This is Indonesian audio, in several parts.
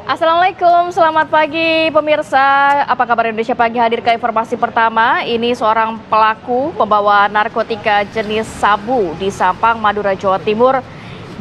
Assalamualaikum, selamat pagi pemirsa. Apa kabar Indonesia Pagi hadir ke informasi pertama. Ini seorang pelaku pembawa narkotika jenis sabu di Sampang, Madura, Jawa Timur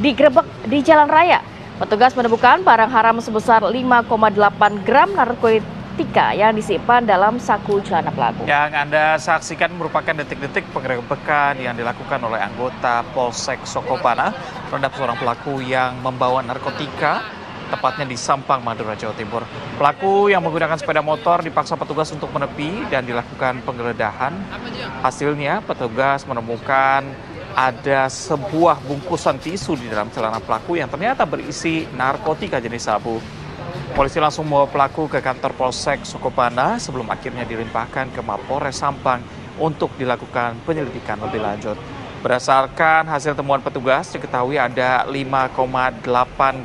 digerebek di jalan raya. Petugas menemukan barang haram sebesar 5,8 gram narkotika yang disimpan dalam saku celana pelaku. Yang Anda saksikan merupakan detik-detik penggerebekan yang dilakukan oleh anggota Polsek Sokopana terhadap seorang pelaku yang membawa narkotika tepatnya di Sampang, Madura, Jawa Timur. Pelaku yang menggunakan sepeda motor dipaksa petugas untuk menepi dan dilakukan penggeledahan. Hasilnya petugas menemukan ada sebuah bungkusan tisu di dalam celana pelaku yang ternyata berisi narkotika jenis sabu. Polisi langsung membawa pelaku ke kantor Polsek Sokopana sebelum akhirnya dilimpahkan ke Mapores Sampang untuk dilakukan penyelidikan lebih lanjut. Berdasarkan hasil temuan petugas, diketahui ada 5,8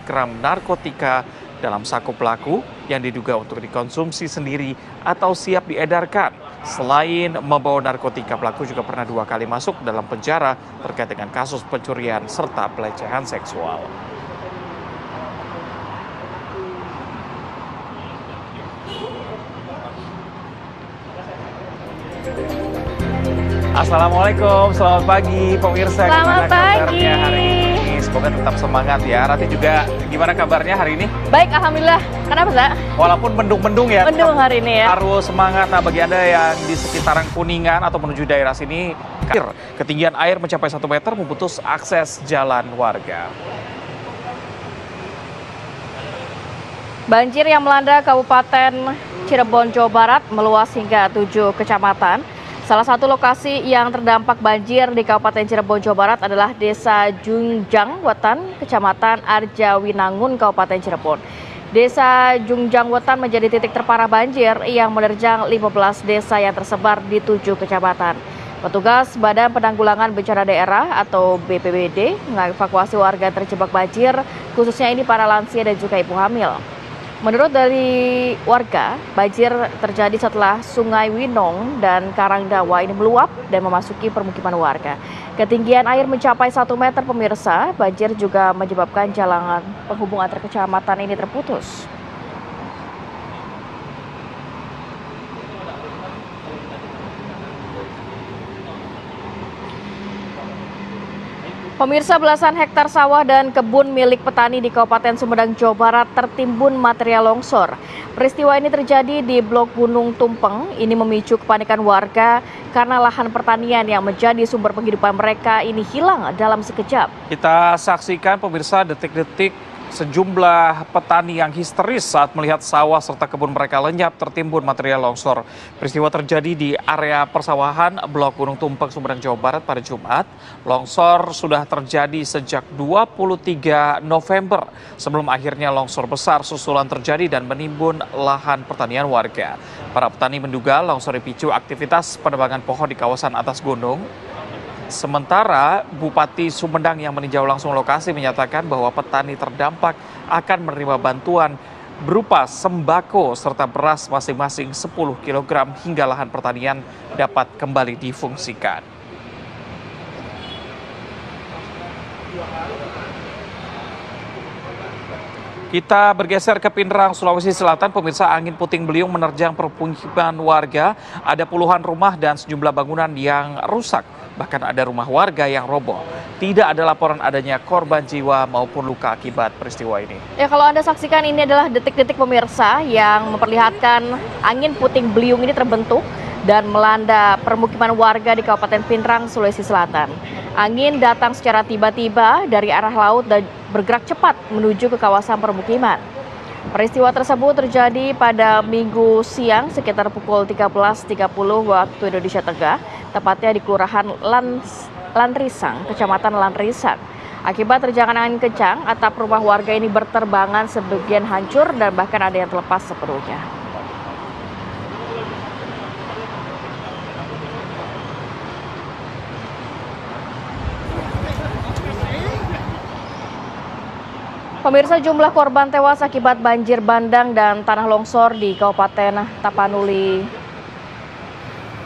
gram narkotika dalam saku pelaku yang diduga untuk dikonsumsi sendiri atau siap diedarkan. Selain membawa narkotika, pelaku juga pernah 2 kali masuk dalam penjara terkait dengan kasus pencurian serta pelecehan seksual. Assalamualaikum, selamat pagi pemirsa. Selamat Gimana pagi. kabarnya hari ini? Semoga tetap semangat ya. Rati juga gimana kabarnya hari ini? Baik, alhamdulillah. Kenapa, Zak? Walaupun mendung-mendung ya. Mendung hari ini ya. Harus semangat. Nah, bagi Anda yang di sekitaran Kuningan atau menuju daerah sini, ketinggian air mencapai 1 meter memutus akses jalan warga. Banjir yang melanda Kabupaten Cirebon, Jawa Barat meluas hingga 7 kecamatan. Salah satu lokasi yang terdampak banjir di Kabupaten Cirebon, Jawa Barat adalah Desa Jungjang Wetan, Kecamatan Arjawinangun, Kabupaten Cirebon. Desa Jungjang Wetan menjadi titik terparah banjir yang menerjang 15 desa yang tersebar di 7 kecamatan. Petugas Badan Penanggulangan Bencana Daerah atau BPBD mengevakuasi warga yang terjebak banjir, khususnya ini para lansia dan juga ibu hamil. Menurut dari warga, banjir terjadi setelah Sungai Winong dan Karangdawa ini meluap dan memasuki permukiman warga. Ketinggian air mencapai 1 meter pemirsa, banjir juga menyebabkan jalan penghubung antar kecamatan ini terputus. Pemirsa, belasan hektar sawah dan kebun milik petani di Kabupaten Sumedang, Jawa Barat tertimbun material longsor. Peristiwa ini terjadi di Blok Gunung Tumpeng. Ini memicu kepanikan warga karena lahan pertanian yang menjadi sumber penghidupan mereka ini hilang dalam sekejap. Kita saksikan pemirsa detik-detik sejumlah petani yang histeris saat melihat sawah serta kebun mereka lenyap tertimbun material longsor. Peristiwa terjadi di area persawahan Blok Gunung Tumpeng, Sumedang, Jawa Barat pada Jumat. Longsor sudah terjadi sejak 23 November sebelum akhirnya longsor besar susulan terjadi dan menimbun lahan pertanian warga. Para petani menduga longsor dipicu aktivitas penebangan pohon di kawasan atas gunung. Sementara Bupati Sumedang yang meninjau langsung lokasi menyatakan bahwa petani terdampak akan menerima bantuan berupa sembako serta beras masing-masing 10 kg hingga lahan pertanian dapat kembali difungsikan. Kita bergeser ke Pindrang, Sulawesi Selatan. Pemirsa, angin puting beliung menerjang permukiman warga. Ada puluhan rumah dan sejumlah bangunan yang rusak. Bahkan ada rumah warga yang roboh. Tidak ada laporan adanya korban jiwa maupun luka akibat peristiwa ini. Ya, kalau Anda saksikan ini adalah detik-detik pemirsa yang memperlihatkan angin puting beliung ini terbentuk dan melanda permukiman warga di Kabupaten Pindrang, Sulawesi Selatan. Angin datang secara tiba-tiba dari arah laut dan bergerak cepat menuju ke kawasan permukiman. Peristiwa tersebut terjadi pada Minggu siang sekitar pukul 13.30 waktu Indonesia Tengah, tepatnya di Kelurahan Lanrisang, Kecamatan Lanrisang. Akibat terjangan angin kencang, atap rumah warga ini berterbangan, sebagian hancur dan bahkan ada yang terlepas sepenuhnya. Pemirsa, jumlah korban tewas akibat banjir bandang dan tanah longsor di Kabupaten Tapanuli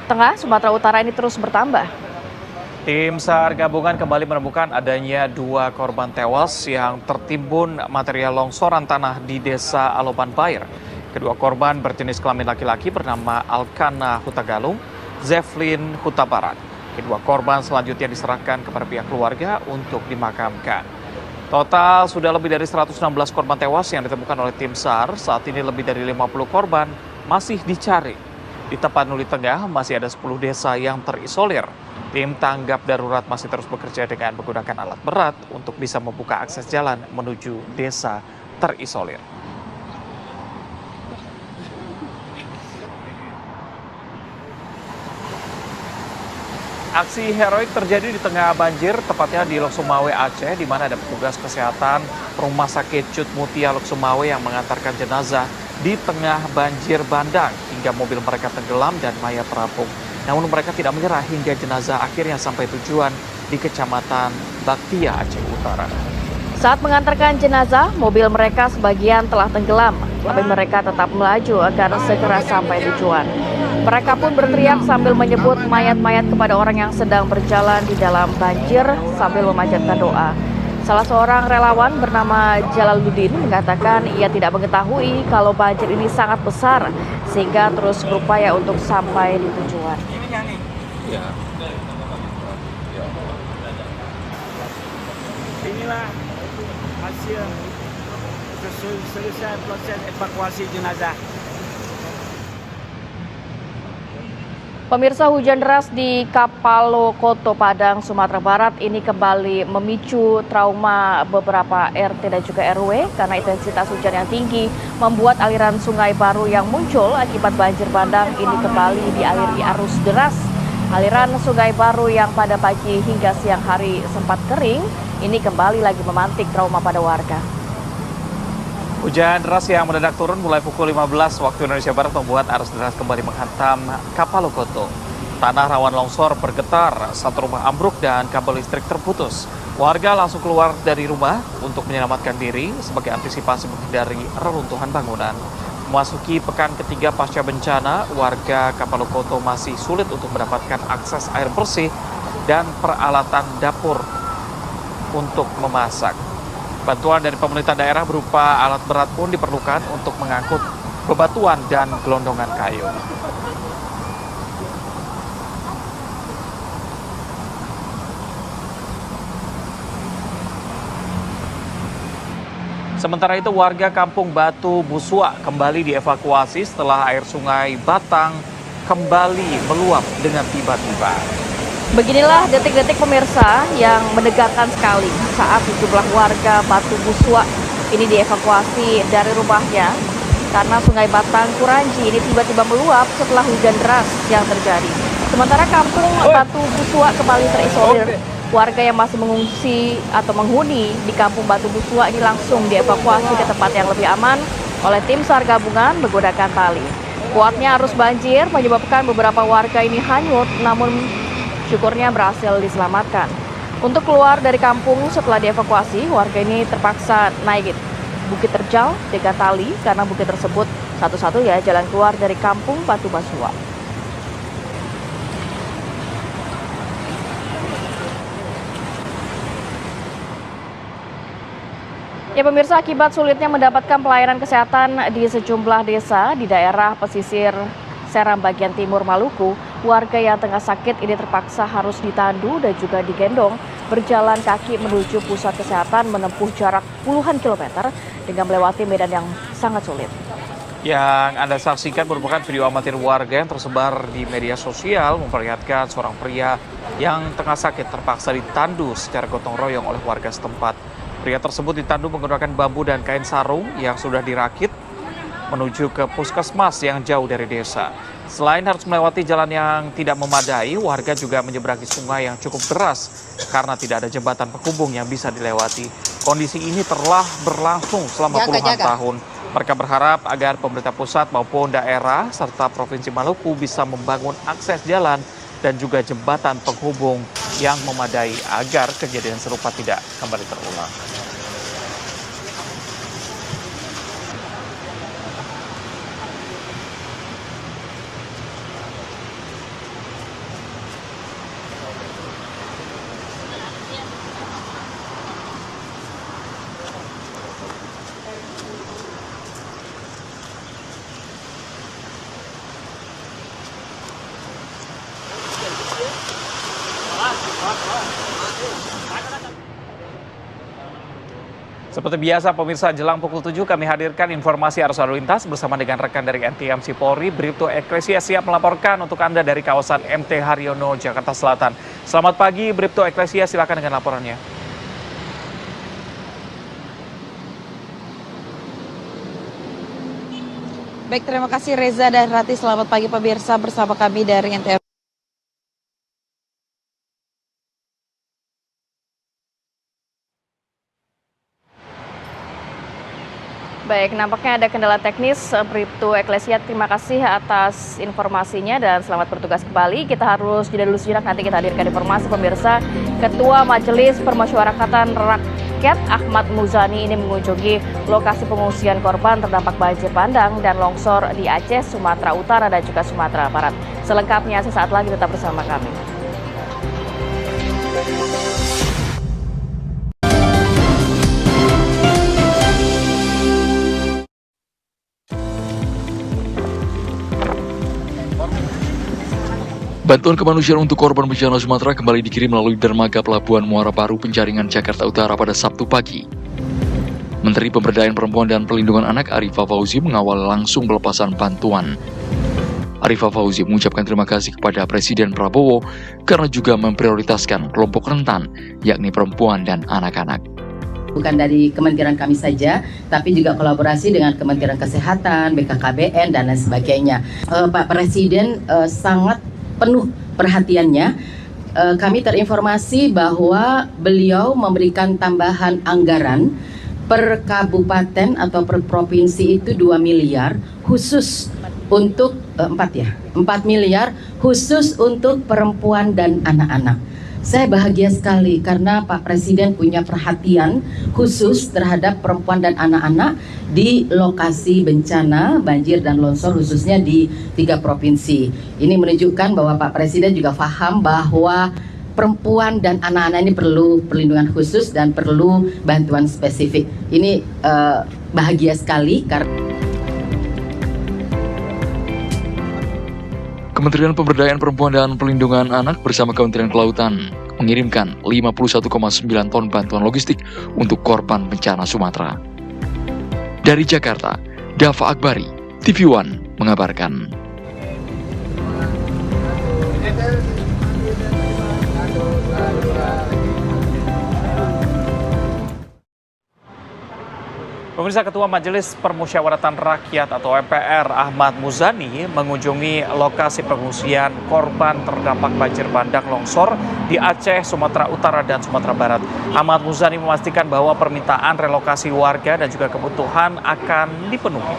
Tengah, Sumatera Utara ini terus bertambah. Tim SAR gabungan kembali menemukan adanya 2 korban tewas yang tertimbun material longsoran tanah di Desa Aloban Bair. Kedua korban berjenis kelamin laki-laki bernama Alkana Hutagalung, Zeflin Huta Barat. Kedua korban selanjutnya diserahkan kepada pihak keluarga untuk dimakamkan. Total sudah lebih dari 116 korban tewas yang ditemukan oleh tim SAR. Saat ini lebih dari 50 korban masih dicari. Di Tapanuli Tengah masih ada 10 desa yang terisolir. Tim tanggap darurat masih terus bekerja dengan menggunakan alat berat untuk bisa membuka akses jalan menuju desa terisolir. Aksi heroik terjadi di tengah banjir, tepatnya di Lok Sumawe, Aceh, di mana ada petugas kesehatan Rumah Sakit Cut Mutia Lok Sumawe yang mengantarkan jenazah di tengah banjir bandang hingga mobil mereka tenggelam dan mayat terapung. Namun mereka tidak menyerah hingga jenazah akhirnya sampai tujuan di Kecamatan Baktia, Aceh Utara. Saat mengantarkan jenazah, mobil mereka sebagian telah tenggelam, tapi mereka tetap melaju agar segera sampai tujuan. Mereka pun berteriak sambil menyebut mayat-mayat kepada orang yang sedang berjalan di dalam banjir sambil memanjatkan doa. Salah seorang relawan bernama Jalaluddin mengatakan ia tidak mengetahui kalau banjir ini sangat besar sehingga terus berupaya untuk sampai di tujuan. Inilah hasil selesai proses evakuasi jenazah. Pemirsa, hujan deras di Kapalokoto, Padang, Sumatera Barat ini kembali memicu trauma beberapa RT dan juga RW karena intensitas hujan yang tinggi membuat aliran sungai baru yang muncul akibat banjir bandang ini kembali dialiri arus deras. Aliran sungai baru yang pada pagi hingga siang hari sempat kering ini kembali lagi memantik trauma pada warga. Hujan deras yang mendadak turun mulai pukul 15 waktu Indonesia Barat membuat arus deras kembali menghantam Kapalokoto. Tanah rawan longsor bergetar, satu rumah ambruk dan kabel listrik terputus. Warga langsung keluar dari rumah untuk menyelamatkan diri sebagai antisipasi menghindari reruntuhan bangunan. Memasuki pekan ketiga pasca bencana, warga Kapalokoto masih sulit untuk mendapatkan akses air bersih dan peralatan dapur untuk memasak. Bantuan dari pemerintah daerah berupa alat berat pun diperlukan untuk mengangkut bebatuan dan gelondongan kayu. Sementara itu warga kampung Batu Busua kembali dievakuasi setelah air sungai Batang kembali meluap dengan tiba-tiba. Beginilah detik-detik pemirsa yang menegangkan sekali saat sejumlah warga Batu Busua ini dievakuasi dari rumahnya karena sungai Batang Kuranji ini tiba-tiba meluap setelah hujan deras yang terjadi. Sementara kampung Batu Busua kembali terisolir. Warga yang masih mengungsi atau menghuni di kampung Batu Busua ini langsung dievakuasi ke tempat yang lebih aman oleh tim SAR gabungan menggunakan tali. Kuatnya arus banjir menyebabkan beberapa warga ini hanyut, namun syukurnya berhasil diselamatkan. Untuk keluar dari kampung setelah dievakuasi, warga ini terpaksa naik bukit terjal dengan tali karena bukit tersebut satu-satunya jalan keluar dari kampung Batu Busua. Ya pemirsa, akibat sulitnya mendapatkan pelayanan kesehatan di sejumlah desa di daerah pesisir Seram bagian timur Maluku, warga yang tengah sakit ini terpaksa harus ditandu dan juga digendong berjalan kaki menuju pusat kesehatan menempuh jarak puluhan kilometer dengan melewati medan yang sangat sulit. Yang Anda saksikan merupakan video amatir warga yang tersebar di media sosial memperlihatkan seorang pria yang tengah sakit terpaksa ditandu secara gotong royong oleh warga setempat. Pria tersebut ditandu menggunakan bambu dan kain sarung yang sudah dirakit menuju ke puskesmas yang jauh dari desa. Selain harus melewati jalan yang tidak memadai, warga juga menyeberangi sungai yang cukup deras karena tidak ada jembatan penghubung yang bisa dilewati. Kondisi ini telah berlangsung selama puluhan tahun. Mereka berharap agar pemerintah pusat maupun daerah serta Provinsi Maluku bisa membangun akses jalan dan juga jembatan penghubung yang memadai agar kejadian serupa tidak kembali terulang. Seperti biasa pemirsa, jelang pukul 7 kami hadirkan informasi arus lalu lintas bersama dengan rekan dari NTMC Polri, Bribtu Eklesia siap melaporkan untuk Anda dari kawasan MT Haryono, Jakarta Selatan. Selamat pagi Bribtu Eklesia, silakan dengan laporannya. Baik, terima kasih Reza dan Rati. Selamat pagi pemirsa, bersama kami dari NTM. Baik, nampaknya ada kendala teknis. Bribtu Eklesia, terima kasih atas informasinya dan selamat bertugas kembali. Kita harus jeda dulu sejenak, nanti kita hadirkan informasi pemirsa. Ketua Majelis Permusyawaratan Rakyat Ahmad Muzani ini mengunjungi lokasi pengungsian korban terdampak banjir bandang dan longsor di Aceh, Sumatera Utara dan juga Sumatera Barat. Selengkapnya sesaat lagi, tetap bersama kami. Bantuan kemanusiaan untuk korban bencana Sumatera kembali dikirim melalui dermaga Pelabuhan Muara Baru Penjaringan, Jakarta Utara pada Sabtu pagi. Menteri Pemberdayaan Perempuan dan Perlindungan Anak Arifah Fauzi mengawal langsung pelepasan bantuan. Arifah Fauzi mengucapkan terima kasih kepada Presiden Prabowo karena juga memprioritaskan kelompok rentan, yakni perempuan dan anak-anak. Bukan dari kementerian kami saja, tapi juga kolaborasi dengan Kementerian Kesehatan, BKKBN, dan lain sebagainya. Pak Presiden sangat penuh perhatiannya. Kami terinformasi bahwa beliau memberikan tambahan anggaran per kabupaten atau per provinsi itu 2 miliar khusus untuk 4 miliar khusus untuk perempuan dan anak-anak. Saya bahagia sekali karena Pak Presiden punya perhatian khusus terhadap perempuan dan anak-anak di lokasi bencana banjir dan longsor, khususnya di 3 provinsi. Ini menunjukkan bahwa Pak Presiden juga paham bahwa perempuan dan anak-anak ini perlu perlindungan khusus dan perlu bantuan spesifik. Ini bahagia sekali karena Kementerian Pemberdayaan Perempuan dan Perlindungan Anak bersama Kementerian Kelautan mengirimkan 51,9 ton bantuan logistik untuk korban bencana Sumatera. Dari Jakarta, Dava Akbari, TV One mengabarkan. Pemirsa, Ketua Majelis Permusyawaratan Rakyat atau MPR Ahmad Muzani mengunjungi lokasi pengungsian korban terdampak banjir bandang longsor di Aceh, Sumatera Utara, dan Sumatera Barat. Ahmad Muzani memastikan bahwa permintaan relokasi warga dan juga kebutuhan akan dipenuhi.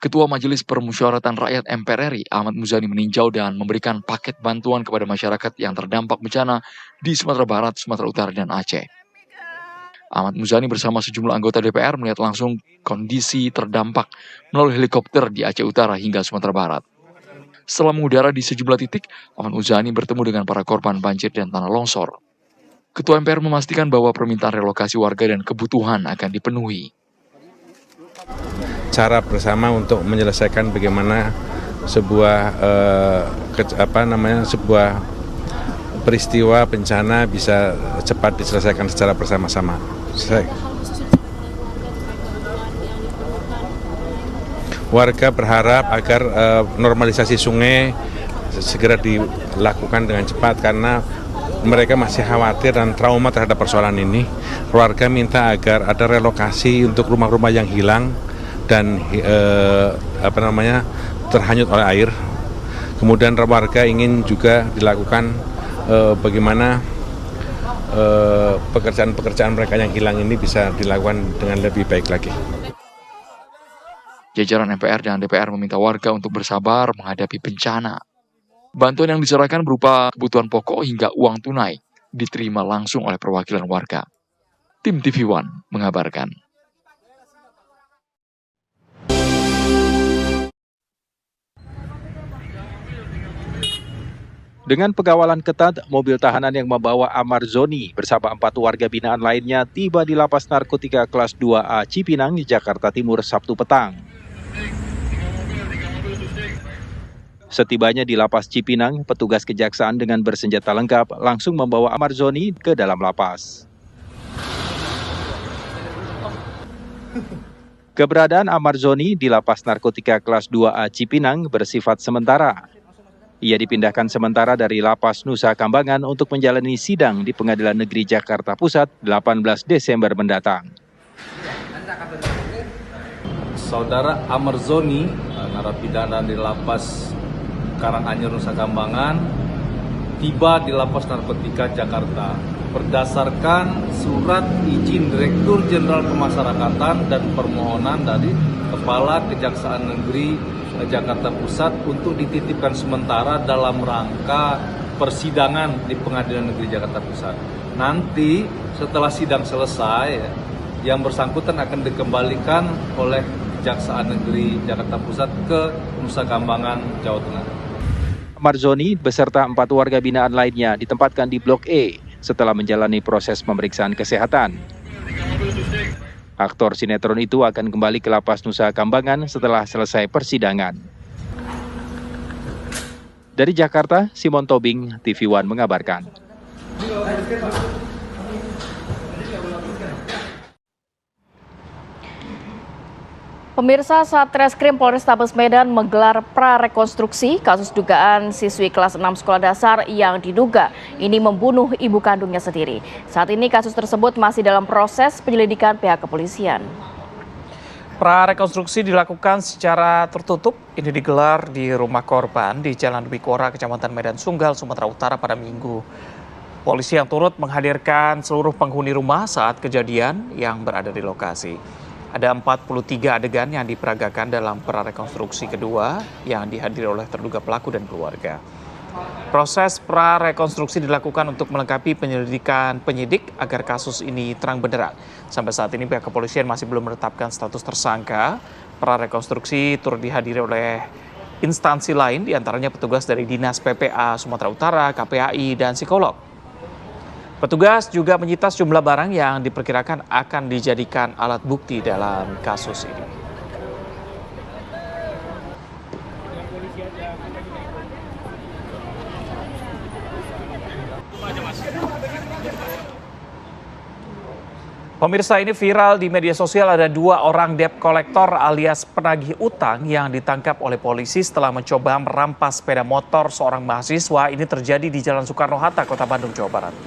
Ketua Majelis Permusyawaratan Rakyat MPR RI Ahmad Muzani meninjau dan memberikan paket bantuan kepada masyarakat yang terdampak bencana di Sumatera Barat, Sumatera Utara, dan Aceh. Ahmad Muzani bersama sejumlah anggota DPR melihat langsung kondisi terdampak melalui helikopter di Aceh Utara hingga Sumatera Barat. Setelah mengudara di sejumlah titik, Ahmad Muzani bertemu dengan para korban banjir dan tanah longsor. Ketua MPR memastikan bahwa permintaan relokasi warga dan kebutuhan akan dipenuhi. Cara bersama untuk menyelesaikan bagaimana sebuah sebuah peristiwa bencana bisa cepat diselesaikan secara bersama-sama. Warga berharap agar normalisasi sungai segera dilakukan dengan cepat karena mereka masih khawatir dan trauma terhadap persoalan ini. Warga minta agar ada relokasi untuk rumah-rumah yang hilang dan terhanyut oleh air. Kemudian warga ingin juga dilakukan bagaimana pekerjaan-pekerjaan mereka yang hilang ini bisa dilakukan dengan lebih baik lagi. Jajaran MPR dan DPR meminta warga untuk bersabar menghadapi bencana. Bantuan yang diserahkan berupa kebutuhan pokok hingga uang tunai diterima langsung oleh perwakilan warga. Tim TV One mengabarkan. Dengan pengawalan ketat, mobil tahanan yang membawa Amar Zoni bersama 4 warga binaan lainnya tiba di Lapas Narkotika Kelas 2A Cipinang, Jakarta Timur, Sabtu petang. Setibanya di lapas Cipinang, petugas kejaksaan dengan bersenjata lengkap langsung membawa Amarzoni ke dalam lapas. Keberadaan Amarzoni di lapas narkotika kelas 2A Cipinang bersifat sementara. Ia dipindahkan sementara dari lapas Nusa Kambangan untuk menjalani sidang di Pengadilan Negeri Jakarta Pusat 18 Desember mendatang. Saudara Amarzoni, narapidana di lapas Karanganyar Nusa Kambangan, tiba di lapas narkotika Jakarta berdasarkan surat izin Direktur Jenderal Pemasyarakatan dan permohonan dari Kepala Kejaksaan Negeri Jakarta Pusat untuk dititipkan sementara dalam rangka persidangan di Pengadilan Negeri Jakarta Pusat. Nanti setelah sidang selesai, yang bersangkutan akan dikembalikan oleh Kejaksaan Negeri Jakarta Pusat ke Nusa Kambangan, Jawa Tengah. Amarzoni beserta 4 warga binaan lainnya ditempatkan di Blok E setelah menjalani proses pemeriksaan kesehatan. Aktor sinetron itu akan kembali ke lapas Nusa Kambangan setelah selesai persidangan. Dari Jakarta, Simon Tobing, TV One mengabarkan. Pemirsa, Satreskrim Polrestabes Medan menggelar prarekonstruksi kasus dugaan siswi kelas 6 sekolah dasar yang diduga ini membunuh ibu kandungnya sendiri. Saat ini kasus tersebut masih dalam proses penyelidikan pihak kepolisian. Prarekonstruksi dilakukan secara tertutup. Ini digelar di rumah korban di Jalan Wikora, Kecamatan Medan Sunggal, Sumatera Utara pada Minggu. Polisi yang turut menghadirkan seluruh penghuni rumah saat kejadian yang berada di lokasi. Ada 43 adegan yang diperagakan dalam prarekonstruksi kedua yang dihadiri oleh terduga pelaku dan keluarga. Proses prarekonstruksi dilakukan untuk melengkapi penyelidikan penyidik agar kasus ini terang benderang. Sampai saat ini pihak kepolisian masih belum menetapkan status tersangka. Prarekonstruksi turut dihadiri oleh instansi lain, diantaranya petugas dari Dinas PPA Sumatera Utara, KPAI, dan psikolog. Petugas juga menyita sejumlah barang yang diperkirakan akan dijadikan alat bukti dalam kasus ini. Pemirsa, ini viral di media sosial, ada 2 orang debt collector alias penagih utang yang ditangkap oleh polisi setelah mencoba merampas sepeda motor seorang mahasiswa. Ini terjadi di Jalan Soekarno-Hatta, Kota Bandung, Jawa Barat.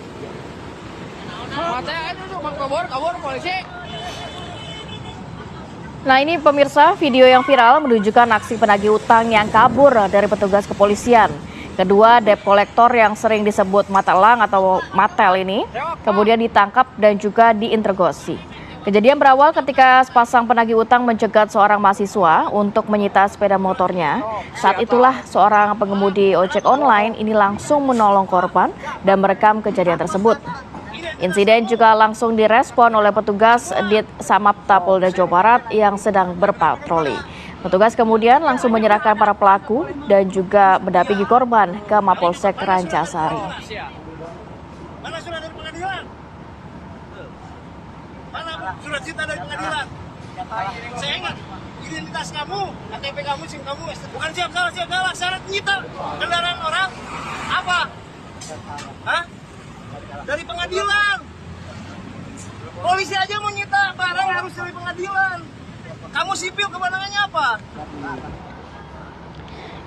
Nah, ini pemirsa, video yang viral menunjukkan aksi penagih utang yang kabur dari petugas kepolisian. Kedua debt collector yang sering disebut mata elang atau matel ini kemudian ditangkap dan juga diinterogasi. Kejadian berawal ketika sepasang penagih utang mencegat seorang mahasiswa untuk menyita sepeda motornya. Saat itulah seorang pengemudi ojek online ini langsung menolong korban dan merekam kejadian tersebut. Insiden juga langsung direspon oleh petugas Dit Samapta Polda Jawa Barat yang sedang berpatroli. Petugas kemudian langsung menyerahkan para pelaku dan juga mendampingi korban ke Mapolsek Rancasari. Mana surat dari pengadilan? Mana surat cita dari pengadilan? Saya ingat identitas kamu, KTP kamu, SIM kamu, bukan siap salah, syarat menyita kendaraan orang apa? Hah? Dari pengadilan. Polisi aja mau nyita barang harus dari pengadilan. Kamu sipil, kewenangannya apa?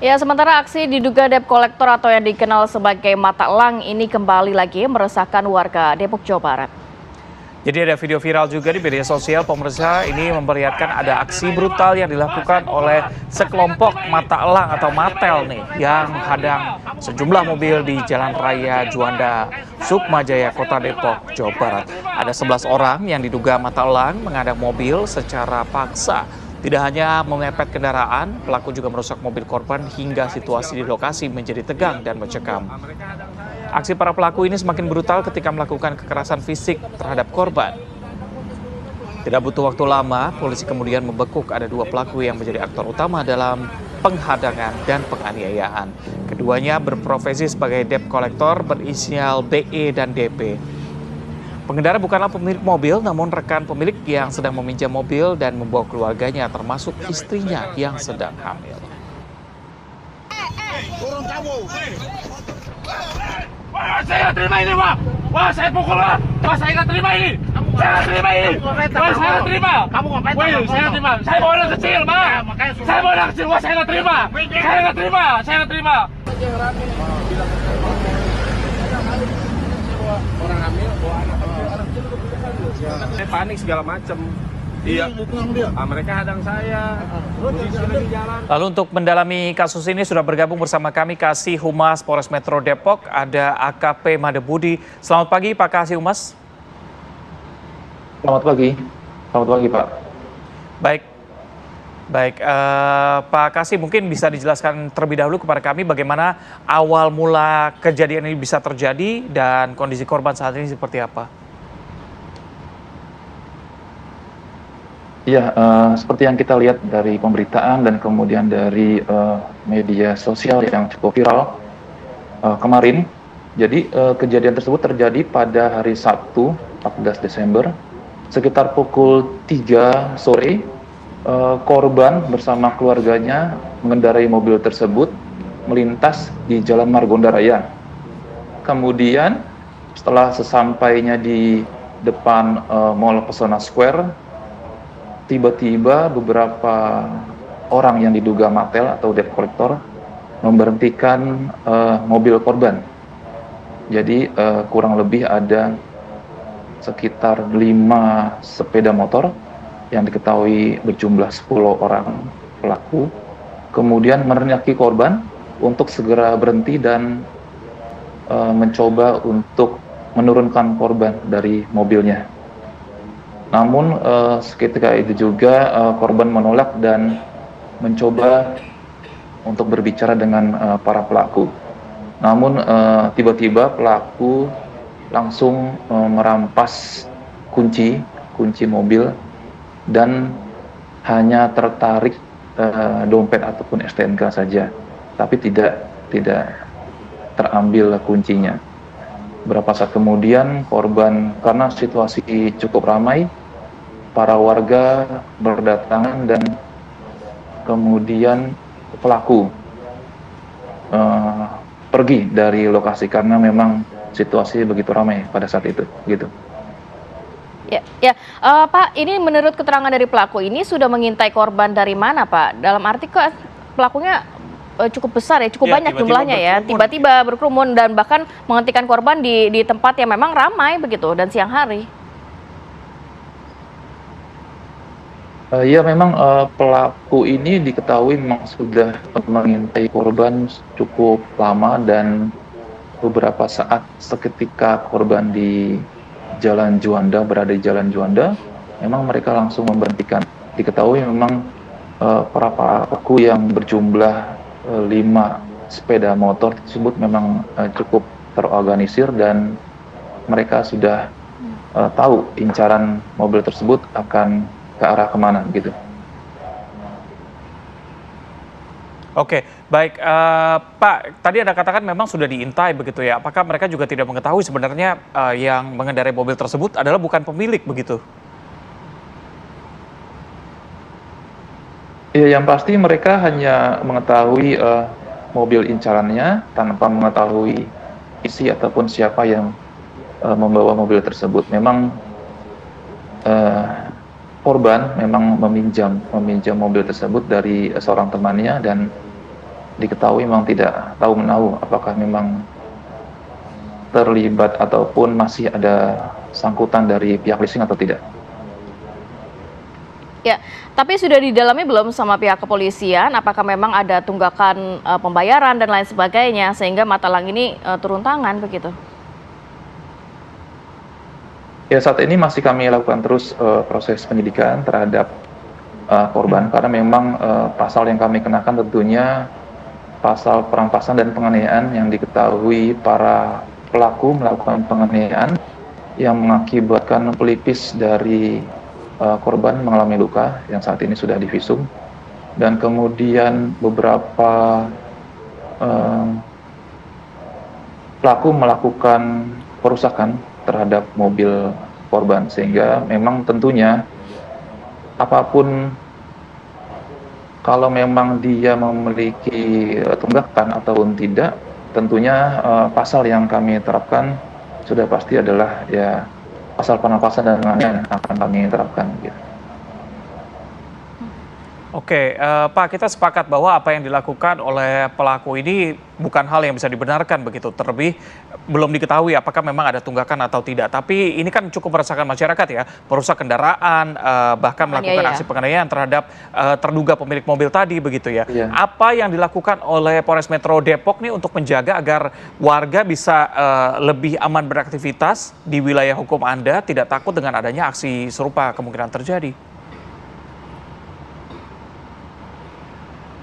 Ya, sementara aksi diduga debt collector atau yang dikenal sebagai mata elang ini kembali lagi meresahkan warga Depok, Jawa Barat. Jadi ada video viral juga di media sosial, pemirsa. Ini memperlihatkan ada aksi brutal yang dilakukan oleh sekelompok mata elang atau matel nih yang hadang sejumlah mobil di Jalan Raya Juanda, Sukmajaya, Kota Depok, Jawa Barat. Ada 11 orang yang diduga mata elang menghadang mobil secara paksa. Tidak hanya memepet kendaraan, pelaku juga merusak mobil korban hingga situasi di lokasi menjadi tegang dan mencekam. Aksi para pelaku ini semakin brutal ketika melakukan kekerasan fisik terhadap korban. Tidak butuh waktu lama, polisi kemudian membekuk ada 2 pelaku yang menjadi aktor utama dalam penghadangan dan penganiayaan. Keduanya berprofesi sebagai debt collector berinisial BE dan DP. Pengendara bukanlah pemilik mobil, namun rekan pemilik yang sedang meminjam mobil dan membawa keluarganya, termasuk istrinya yang sedang hamil. Turun kamu. Wah, saya nggak terima ini, Pak. Wah, saya pukul, Pak. Wah, saya nggak terima ini. Saya nggak terima ini. Wah, saya nggak terima. Kamu ngapain? Wih, saya nggak terima. Saya bawa anak kecil, Pak. Saya bawa anak kecil. Wah, saya nggak terima. Saya nggak terima. Saya nggak terima. Orang hamil, bawa anak kecil. Saya panik segala macam. Iya. Mereka hadang saya. Lalu untuk mendalami kasus ini sudah bergabung bersama kami Kasih Humas Polres Metro Depok, ada AKP Made Budi. Selamat pagi Pak Kasih Humas. Selamat pagi Pak. Baik, Pak Kasih mungkin bisa dijelaskan terlebih dahulu kepada kami bagaimana awal mula kejadian ini bisa terjadi dan kondisi korban saat ini seperti apa? Iya, seperti yang kita lihat dari pemberitaan dan kemudian dari media sosial yang cukup viral kemarin. Jadi kejadian tersebut terjadi pada hari Sabtu 14 Desember sekitar pukul 3 sore. Korban bersama keluarganya mengendarai mobil tersebut melintas di Jalan Margonda Raya. Kemudian setelah sesampainya di depan Mall Pesona Square, tiba-tiba beberapa orang yang diduga matel atau debt collector memberhentikan mobil korban. Jadi kurang lebih ada sekitar 5 sepeda motor yang diketahui berjumlah 10 orang pelaku, kemudian meneriaki korban untuk segera berhenti dan mencoba untuk menurunkan korban dari mobilnya. Namun seketika itu juga korban menolak dan mencoba untuk berbicara dengan para pelaku. Namun tiba-tiba pelaku langsung merampas kunci mobil dan hanya tertarik dompet ataupun STNK saja, tapi tidak terambil kuncinya. Beberapa saat kemudian korban, karena situasi cukup ramai, para warga berdatangan dan kemudian pelaku pergi dari lokasi karena memang situasi begitu ramai pada saat itu, gitu. Ya, Pak, ini menurut keterangan dari pelaku ini sudah mengintai korban dari mana, Pak? Dalam arti kok pelakunya cukup besar ya, cukup banyak jumlahnya ya, tiba-tiba berkerumun dan bahkan menghentikan korban di tempat yang memang ramai begitu dan siang hari. Ya memang pelaku ini diketahui memang sudah mengintai korban cukup lama dan beberapa saat seketika korban di Jalan Juanda, berada di Jalan Juanda, memang mereka langsung memberhentikan. Diketahui memang para pelaku yang berjumlah 5 sepeda motor tersebut memang cukup terorganisir dan mereka sudah tahu incaran mobil tersebut akan ke arah kemana gitu. Oke, baik Pak, tadi Anda katakan memang sudah diintai begitu ya. Apakah mereka juga tidak mengetahui sebenarnya yang mengendarai mobil tersebut adalah bukan pemilik begitu? Ya, yang pasti mereka hanya mengetahui mobil incarannya tanpa mengetahui isi ataupun siapa yang membawa mobil tersebut. Memang korban memang meminjam mobil tersebut dari seorang temannya dan diketahui memang tidak tahu menahu apakah memang terlibat ataupun masih ada sangkutan dari pihak leasing atau tidak. Ya, tapi sudah didalami belum sama pihak kepolisian apakah memang ada tunggakan pembayaran dan lain sebagainya sehingga Matalang ini turun tangan begitu? Ya, saat ini masih kami lakukan terus proses penyidikan terhadap korban karena memang pasal yang kami kenakan tentunya pasal perampasan dan penganiayaan yang diketahui para pelaku melakukan penganiayaan yang mengakibatkan pelipis dari korban mengalami luka yang saat ini sudah divisum dan kemudian beberapa pelaku melakukan perusakan terhadap mobil korban sehingga memang tentunya apapun kalau memang dia memiliki tunggakan ataupun tidak, tentunya pasal yang kami terapkan sudah pasti adalah ya pasal penampasan dan yang akan kami terapkan. Gitu. Oke, Pak, kita sepakat bahwa apa yang dilakukan oleh pelaku ini bukan hal yang bisa dibenarkan begitu. Terlebih belum diketahui apakah memang ada tunggakan atau tidak. Tapi ini kan cukup meresahkan masyarakat ya, merusak kendaraan, bahkan melakukan aksi penganiayaan terhadap terduga pemilik mobil tadi begitu ya. Apa yang dilakukan oleh Polres Metro Depok nih untuk menjaga agar warga bisa lebih aman beraktivitas di wilayah hukum Anda, tidak takut dengan adanya aksi serupa kemungkinan terjadi?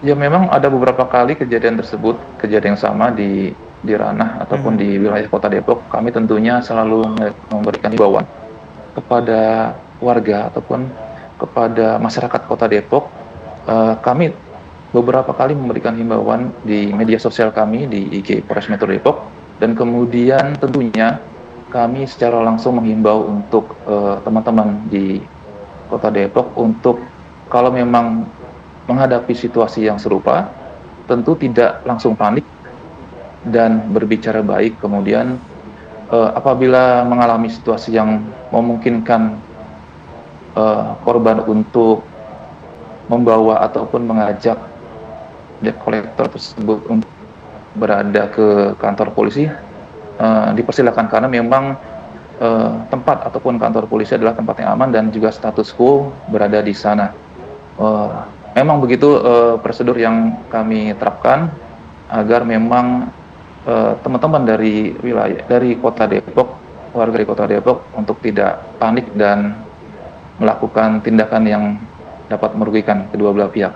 Ya memang ada beberapa kali kejadian tersebut, kejadian yang sama di ranah ataupun di wilayah Kota Depok. Kami tentunya selalu memberikan himbauan kepada warga ataupun kepada masyarakat Kota Depok. Kami beberapa kali memberikan himbauan di media sosial kami di IG Polres Metro Depok, dan kemudian tentunya kami secara langsung menghimbau untuk teman-teman di Kota Depok untuk kalau memang menghadapi situasi yang serupa, tentu tidak langsung panik dan berbicara baik. Kemudian apabila mengalami situasi yang memungkinkan korban untuk membawa ataupun mengajak debt collector tersebut untuk berada ke kantor polisi, dipersilakan, karena memang tempat ataupun kantor polisi adalah tempat yang aman dan juga status quo berada di sana. Memang begitu prosedur yang kami terapkan agar memang teman-teman dari Kota Depok, warga di Kota Depok untuk tidak panik dan melakukan tindakan yang dapat merugikan kedua belah pihak.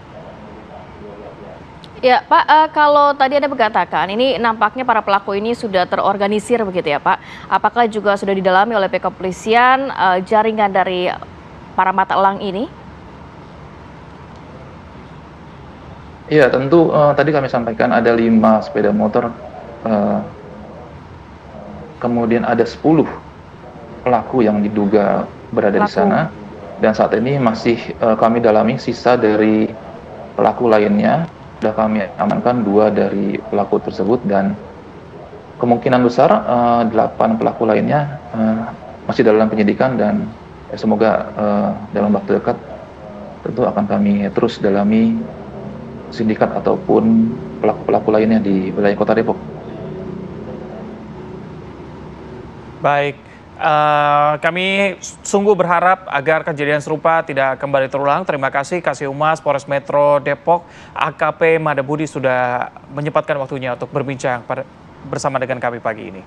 Ya Pak, kalau tadi Anda mengatakan ini nampaknya para pelaku ini sudah terorganisir begitu ya Pak. Apakah juga sudah didalami oleh pihak kepolisian jaringan dari para mata elang ini? Iya, tentu tadi kami sampaikan ada 5 sepeda motor, kemudian ada 10 pelaku yang diduga berada di sana, dan saat ini masih kami dalami sisa dari pelaku lainnya. Sudah kami amankan 2 dari pelaku tersebut, dan kemungkinan besar 8 pelaku lainnya masih dalam penyidikan, dan semoga dalam waktu dekat tentu akan kami terus dalami sindikat ataupun pelaku-pelaku lainnya di wilayah Kota Depok. Baik, kami sungguh berharap agar kejadian serupa tidak kembali terulang. Terima kasih Kasih Humas Polres Metro Depok, AKP Mada Budi, sudah menyempatkan waktunya untuk berbincang bersama dengan kami pagi ini.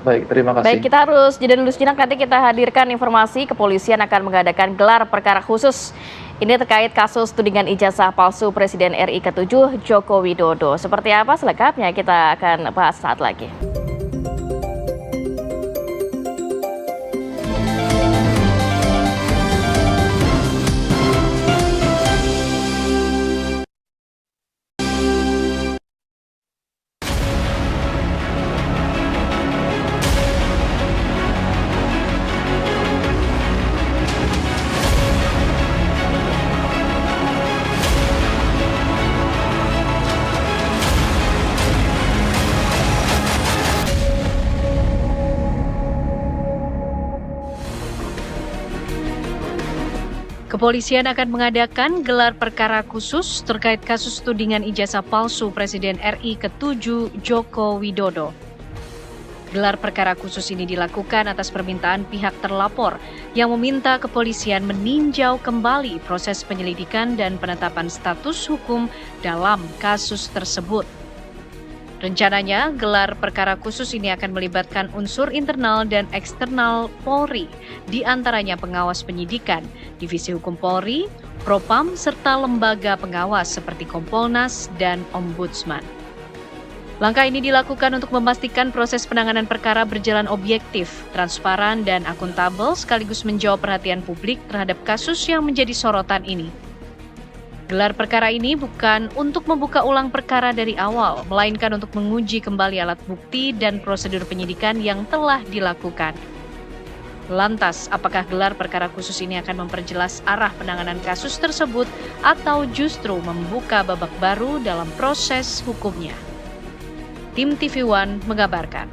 Baik, terima kasih. Baik, kita harus jeda dulu sejenak, nanti kita hadirkan informasi kepolisian akan mengadakan gelar perkara khusus. Ini terkait kasus tudingan ijazah palsu Presiden RI ke-7 Joko Widodo. Seperti apa selengkapnya kita akan bahas saat lagi. Kepolisian akan mengadakan gelar perkara khusus terkait kasus tudingan ijazah palsu Presiden RI ke-7 Joko Widodo. Gelar perkara khusus ini dilakukan atas permintaan pihak terlapor yang meminta kepolisian meninjau kembali proses penyelidikan dan penetapan status hukum dalam kasus tersebut. Rencananya, gelar perkara khusus ini akan melibatkan unsur internal dan eksternal Polri, di antaranya pengawas penyidikan, Divisi Hukum Polri, Propam, serta lembaga pengawas seperti Kompolnas dan Ombudsman. Langkah ini dilakukan untuk memastikan proses penanganan perkara berjalan objektif, transparan, dan akuntabel, sekaligus menjawab perhatian publik terhadap kasus yang menjadi sorotan ini. Gelar perkara ini bukan untuk membuka ulang perkara dari awal, melainkan untuk menguji kembali alat bukti dan prosedur penyidikan yang telah dilakukan. Lantas, apakah gelar perkara khusus ini akan memperjelas arah penanganan kasus tersebut atau justru membuka babak baru dalam proses hukumnya? Tim TV One mengabarkan.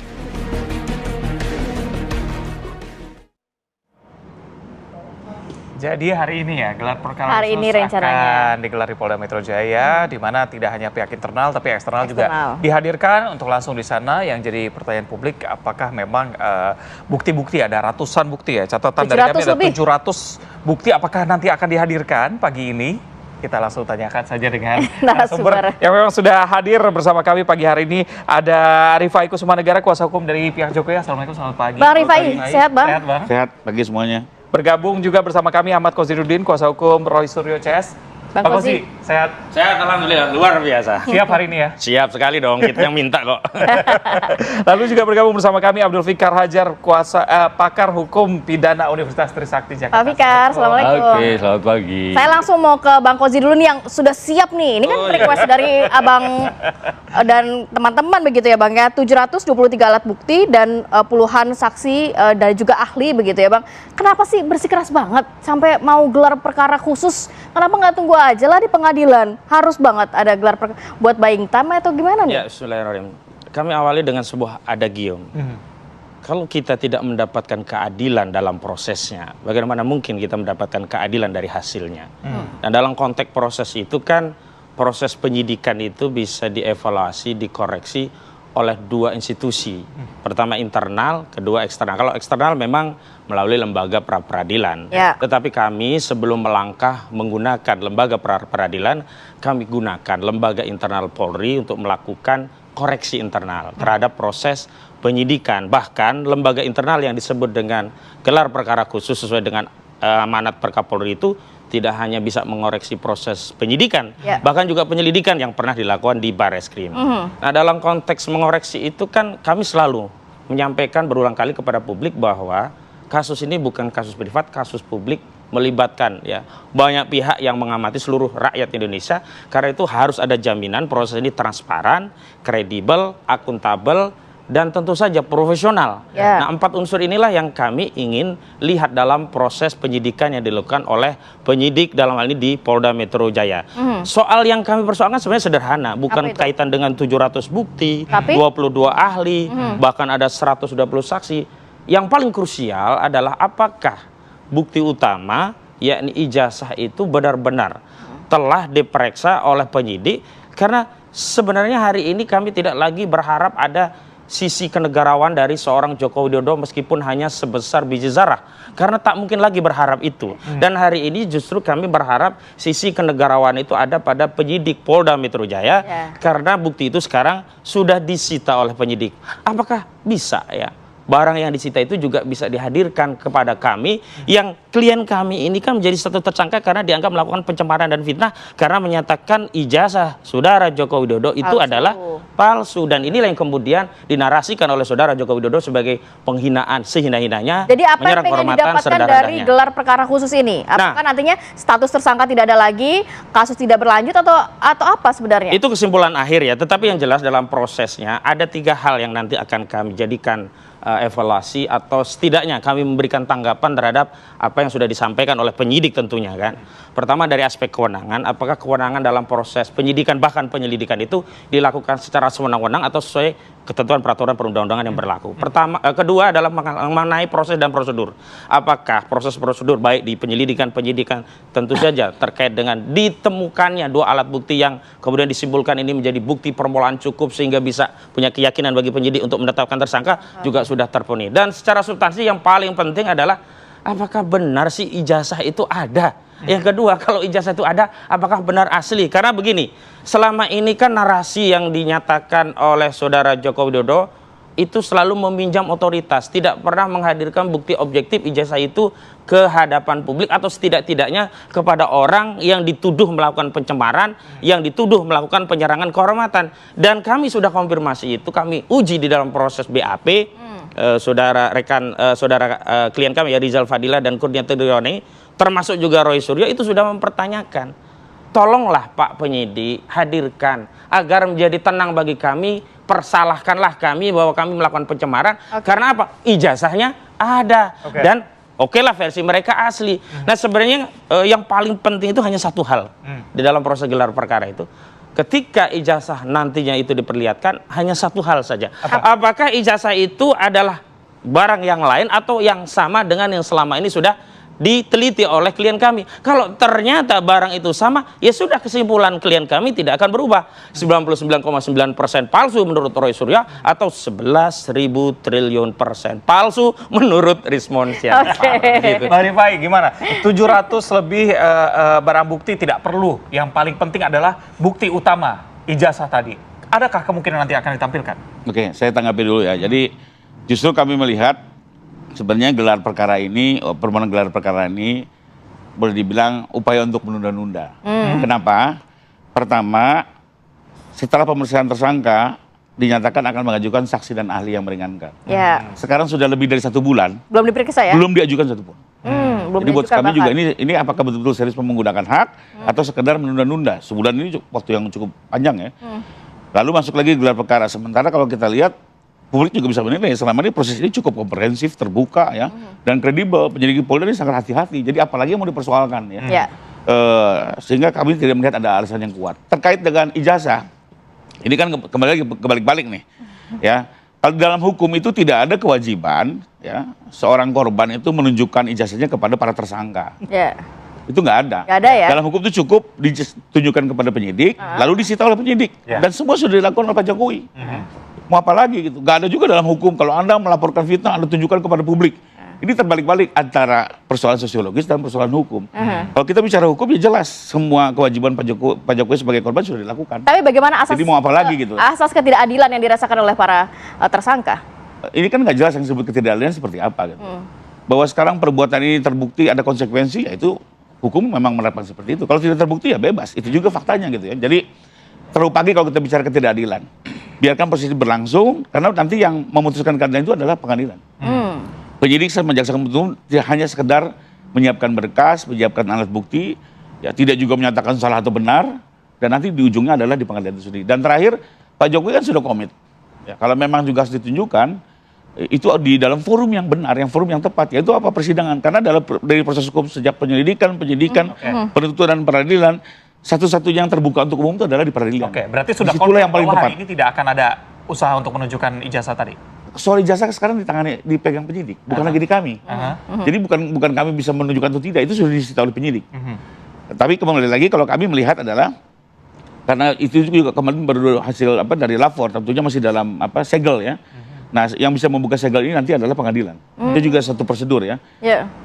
Jadi hari ini ya gelar perkara Hari ini khusus rencananya akan digelar di Polda Metro Jaya, di mana tidak hanya pihak internal tapi eksternal juga dihadirkan untuk langsung di sana. Yang jadi pertanyaan publik, apakah memang bukti-bukti, ada ratusan bukti ya, catatan dari kami ada 700 bukti, apakah nanti akan dihadirkan pagi ini? Kita langsung tanyakan saja dengan narasumber yang memang sudah hadir bersama kami pagi hari ini. Ada Rifai Kusumanegara, kuasa hukum dari pihak Jokowi. Assalamualaikum, selamat pagi. Bang Rifai, sehat Bang? Sehat Bang. Sehat pagi semuanya. Bergabung juga bersama kami Ahmad Koziruddin, kuasa hukum Roy Suryo CS. Bang Kozi, sehat? Sehat, alhamdulillah, luar biasa. Siap hari ini ya? Siap sekali dong, kita yang minta kok. Lalu juga bergabung bersama kami Abdul Fikar Hajar, pakar hukum pidana Universitas Trisakti Jakarta. Pak Fikar, assalamualaikum. Oke, selamat pagi. Saya langsung mau ke Bang Kozi dulu nih yang sudah siap nih. Ini kan request dari Abang dan teman-teman begitu ya Bang ya. 723 alat bukti dan puluhan saksi dan juga ahli begitu ya Bang. Kenapa sih bersikeras banget sampai mau gelar perkara khusus? Kenapa nggak tunggu aja lah di pengadilan? Harus banget ada gelar perkara buat buying time atau gimana nih? Ya, bismillahirrahmanirrahim. Kami awali dengan sebuah adagium. Kalau kita tidak mendapatkan keadilan dalam prosesnya, bagaimana mungkin kita mendapatkan keadilan dari hasilnya? Dan dalam konteks proses itu kan, proses penyidikan itu bisa dievaluasi, dikoreksi oleh dua institusi. Pertama internal, kedua eksternal. Kalau eksternal memang melalui lembaga pra-peradilan. Tetapi kami sebelum melangkah menggunakan lembaga pra-peradilan, kami gunakan lembaga internal Polri untuk melakukan koreksi internal terhadap proses penyidikan. Bahkan lembaga internal yang disebut dengan gelar perkara khusus sesuai dengan amanat Perkapolri itu tidak hanya bisa mengoreksi proses penyidikan, bahkan juga penyelidikan yang pernah dilakukan di Barreskrim. Nah, dalam konteks mengoreksi itu kan kami selalu menyampaikan berulang kali kepada publik bahwa kasus ini bukan kasus privat, kasus publik, melibatkan ya banyak pihak yang mengamati seluruh rakyat Indonesia. Karena itu harus ada jaminan proses ini transparan, kredibel, akuntabel, dan tentu saja profesional. Nah, 4 unsur inilah yang kami ingin lihat dalam proses penyidikan yang dilakukan oleh penyidik dalam hal ini di Polda Metro Jaya. Soal yang kami persoalkan sebenarnya sederhana, bukan kaitan dengan 700 bukti, 22 ahli, bahkan ada 120 saksi. Yang paling krusial adalah apakah bukti utama, yakni ijazah itu benar-benar telah diperiksa oleh penyidik. Karena sebenarnya hari ini kami tidak lagi berharap ada sisi kenegarawan dari seorang Joko Widodo meskipun hanya sebesar biji zarah, karena tak mungkin lagi berharap itu. Dan hari ini justru kami berharap sisi kenegarawan itu ada pada penyidik Polda Metro Jaya, karena bukti itu sekarang sudah disita oleh penyidik. Apakah bisa ya barang yang disita itu juga bisa dihadirkan kepada kami, yang klien kami ini kan menjadi satu tersangka karena dianggap melakukan pencemaran dan fitnah karena menyatakan ijazah saudara Joko Widodo itu adalah palsu, dan inilah yang kemudian dinarasikan oleh saudara Joko Widodo sebagai penghinaan sehina-hinanya. Jadi apa yang pengen didapatkan dari gelar perkara khusus ini? Apakah nantinya status tersangka tidak ada lagi, kasus tidak berlanjut, atau apa sebenarnya? Itu kesimpulan akhir ya, tetapi yang jelas dalam prosesnya ada 3 hal yang nanti akan kami jadikan evaluasi, atau setidaknya kami memberikan tanggapan terhadap apa yang sudah disampaikan oleh penyidik tentunya kan. Pertama dari aspek kewenangan, apakah kewenangan dalam proses penyidikan bahkan penyelidikan itu dilakukan secara sewenang-wenang atau sesuai ketentuan peraturan perundang-undangan yang berlaku. Kedua adalah mengenai proses dan prosedur. Apakah proses prosedur baik di penyidikan tentu saja terkait dengan ditemukannya 2 alat bukti yang kemudian disimpulkan ini menjadi bukti permulaan cukup sehingga bisa punya keyakinan bagi penyidik untuk menetapkan tersangka juga sudah terpenuhi. Dan secara substansi yang paling penting adalah apakah benar sih ijazah itu ada? Yang kedua, kalau ijazah itu ada, apakah benar asli? Karena begini, selama ini kan narasi yang dinyatakan oleh saudara Joko Widodo itu selalu meminjam otoritas, tidak pernah menghadirkan bukti objektif ijazah itu ke hadapan publik atau setidak-tidaknya kepada orang yang dituduh melakukan pencemaran, yang dituduh melakukan penyerangan kehormatan. Dan kami sudah konfirmasi itu, kami uji di dalam proses BAP. Saudara klien kami ya Rizal Fadila dan Kurniati Rioni, termasuk juga Roy Suryo itu sudah mempertanyakan, tolonglah Pak penyidik hadirkan agar menjadi tenang bagi kami persalahkanlah kami bahwa kami melakukan pencemaran. Karena apa? Ijazahnya ada. Dan oke lah versi mereka asli. Nah sebenarnya yang paling penting itu hanya satu hal di dalam proses gelar perkara itu. Ketika ijazah nantinya itu diperlihatkan, hanya satu hal saja. Apakah ijazah itu adalah barang yang lain atau yang sama dengan yang selama ini sudah diteliti oleh klien kami. Kalau ternyata barang itu sama, ya sudah, kesimpulan klien kami tidak akan berubah. 99,9% palsu menurut Roy Suryo atau 11.000 triliun persen palsu menurut Rismond Sianipar. Gitu. Bang Rifai, gimana? 700 lebih barang bukti tidak perlu. Yang paling penting adalah bukti utama, ijazah tadi. Adakah kemungkinan nanti akan ditampilkan? Oke, saya tanggapi dulu ya. Jadi justru kami melihat sebenarnya gelar perkara ini, permohonan gelar perkara ini boleh dibilang upaya untuk menunda-nunda. Kenapa? Pertama, setelah pemeriksaan tersangka dinyatakan akan mengajukan saksi dan ahli yang meringankan. Sekarang sudah lebih dari 1 bulan. Belum diperiksa ya? Belum diajukan satupun. Jadi buat kami juga ini apakah betul-betul serius menggunakan hak atau sekedar menunda-nunda? Sebulan ini waktu yang cukup panjang ya. Lalu masuk lagi gelar perkara. Sementara kalau kita lihat, publik juga bisa menilai selama ini proses ini cukup komprehensif, terbuka ya, dan kredibel. Penyidik Polda ini sangat hati-hati. Jadi apalagi yang mau dipersoalkan ya. Sehingga kami tidak melihat ada alasan yang kuat. Terkait dengan ijazah, ini kan kembali lagi kebalik-balik nih, ya. Kalau dalam hukum itu tidak ada kewajiban ya seorang korban itu menunjukkan ijazahnya kepada para tersangka. Itu nggak ada. Ya. Dalam hukum itu cukup ditunjukkan kepada penyidik, lalu disita oleh penyidik, dan semua sudah dilakukan oleh Pak Jokowi. Mau apa lagi gitu? Gak ada juga dalam hukum kalau Anda melaporkan fitnah, Anda tunjukkan kepada publik. Ini terbalik-balik antara persoalan sosiologis dan persoalan hukum. Kalau kita bicara hukum ya jelas semua kewajiban Pak Jokowi sebagai korban sudah dilakukan. Tapi bagaimana asas? Jadi mau apa lagi gitu? Asas ketidakadilan yang dirasakan oleh para tersangka? Ini kan nggak jelas yang disebut ketidakadilan seperti apa gitu. Bahwa sekarang perbuatan ini terbukti ada konsekuensi, yaitu hukum memang menerapkan seperti itu. Kalau tidak terbukti ya bebas. Itu juga faktanya gitu ya. Jadi terlalu pagi kalau kita bicara ketidakadilan. Biarkan proses berlangsung, karena nanti yang memutuskan keadilan itu adalah pengadilan. Penyidik sama jaksa penuntut umum hanya sekedar menyiapkan berkas, menyiapkan alat bukti, ya tidak juga menyatakan salah atau benar, dan nanti di ujungnya adalah di pengadilan itu sendiri. Dan terakhir, Pak Jokowi kan sudah komit. Ya, kalau memang juga harus ditunjukkan, itu di dalam forum yang benar, yang forum yang tepat, yaitu apa? Persidangan. Karena dari proses hukum sejak penyidikan, penuntutan dan peradilan, satu-satunya yang terbuka untuk umum itu adalah di peradilan. Berarti sudah konfirmasi yang paling tepat. Hari ini tidak akan ada usaha untuk menunjukkan ijazah tadi. Soal ijazah sekarang dipegang penyidik, bukan lagi di kami. Jadi bukan kami bisa menunjukkan atau tidak, itu sudah disita oleh penyidik. Tapi kembali lagi kalau kami melihat adalah karena itu juga kemarin baru hasil dari lapor, tentunya masih dalam segel ya. Nah, yang bisa membuka segel ini nanti adalah pengadilan. Itu juga satu prosedur ya.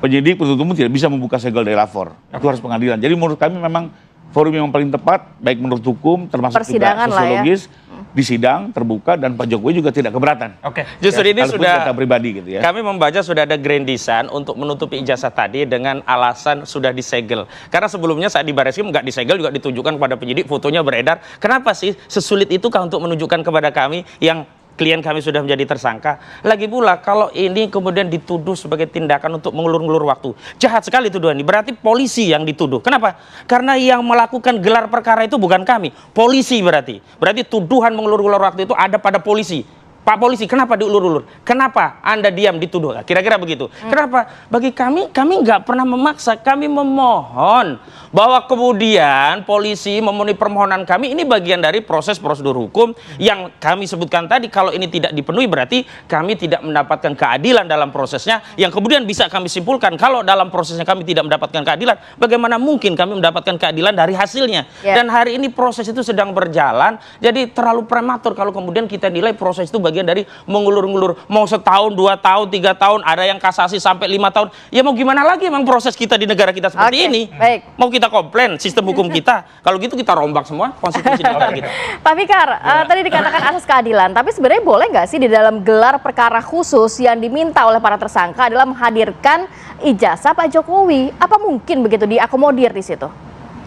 Penyidik penuntut umum tidak bisa membuka segel dari lapor. Itu harus pengadilan. Jadi menurut kami memang forum yang paling tepat, baik menurut hukum, termasuk juga sosiologis, di sidang, terbuka, dan Pak Jokowi juga tidak keberatan. Justru ini sudah, pribadi gitu ya. Kami membaca sudah ada grandisan untuk menutupi ijazah tadi dengan alasan sudah disegel. Karena sebelumnya saat di Barreskrim nggak disegel, juga ditunjukkan kepada penyidik, fotonya beredar. Kenapa sih sesulit itukah untuk menunjukkan kepada kami yang klien kami sudah menjadi tersangka? Lagi pula kalau ini kemudian dituduh sebagai tindakan untuk mengulur-ngulur waktu. Jahat sekali tuduhan ini. Berarti polisi yang dituduh. Kenapa? Karena yang melakukan gelar perkara itu bukan kami. Polisi berarti. Berarti tuduhan mengulur-ngulur waktu itu ada pada polisi. Pak polisi, kenapa diulur-ulur? Kenapa Anda diam dituduh? Kira-kira begitu. Kenapa? Bagi kami nggak pernah memaksa. Kami memohon bahwa kemudian polisi memenuhi permohonan kami. Ini bagian dari proses prosedur hukum yang kami sebutkan tadi. Kalau ini tidak dipenuhi berarti kami tidak mendapatkan keadilan dalam prosesnya. Yang kemudian bisa kami simpulkan kalau dalam prosesnya kami tidak mendapatkan keadilan, bagaimana mungkin kami mendapatkan keadilan dari hasilnya? Dan hari ini proses itu sedang berjalan. Jadi terlalu prematur kalau kemudian kita nilai proses itu bagian dari mengulur-ngulur, mau setahun, 2 tahun, 3 tahun, ada yang kasasi sampai 5 tahun. Ya mau gimana lagi emang proses kita di negara kita seperti ini? Mau kita komplain sistem hukum kita? Kalau gitu kita rombak semua konstitusi negara kita. Pak Fikar, tadi dikatakan asas keadilan, tapi sebenarnya boleh nggak sih di dalam gelar perkara khusus yang diminta oleh para tersangka adalah menghadirkan ijazah Pak Jokowi? Apa mungkin begitu diakomodir di situ?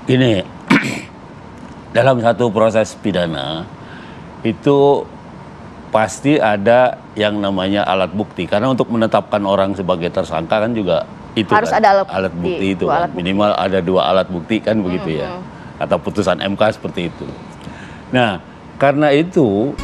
Ini dalam satu proses pidana itu pasti ada yang namanya alat bukti, karena untuk menetapkan orang sebagai tersangka kan juga itu harus kan, ada alat bukti itu kan. Minimal ada 2 alat bukti kan begitu ya, atau putusan MK seperti itu. Nah karena itu